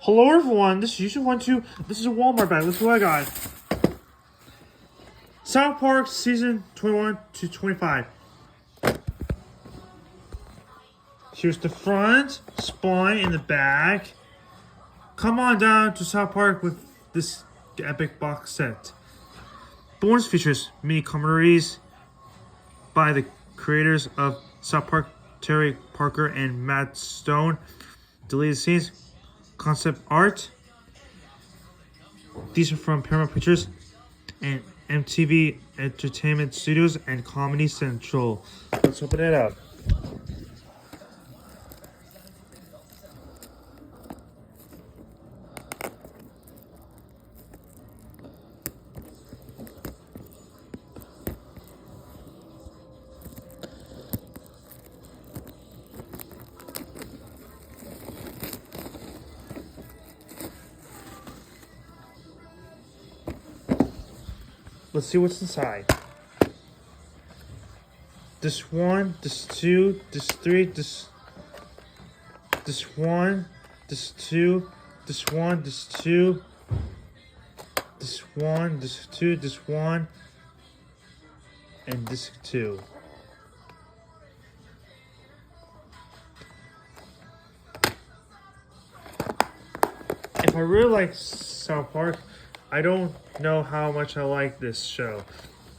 Hello everyone, this is Yusuf12. This is a Walmart bag. Let's see what I got. South Park season 21 to 25. Here's the front, spine in the back. Come on down to South Park with this epic box set. Bonus features mini commentaries by the creators of South Park, Terry Parker and Matt Stone. Deleted scenes, concept art. These are from Paramount Pictures and MTV Entertainment Studios and Comedy Central. Let's open it up. Let's see what's inside. This one, this two, this three, this one, this two, this one, this two, this one, this two, this one, and this two. If I really like South Park, I don't know how much I like this show.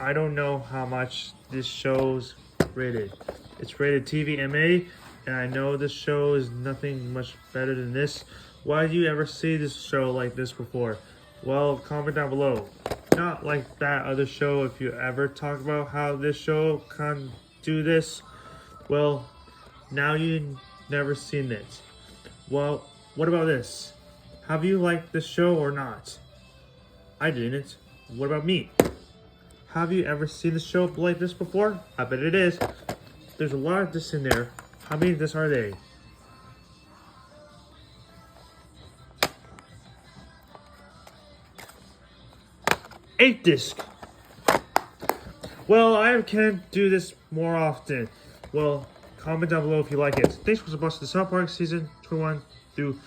I don't know how much this show's rated. It's rated TVMA, and I know this show is nothing much better than this. Why did you ever see this show like this before? Well, comment down below. Not like that other show. If you ever talk about how this show can do this, well, now you never seen it. Well, what about this? Have you liked this show or not? I didn't. What about me? Have you ever seen a show like this before? I bet it is. There's a lot of this in there. How many of this are they? 8 disc. Well, I can do this more often. Well, comment down below if you like it. Thanks for watching the South Park season 21 through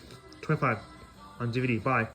25 on DVD. Bye.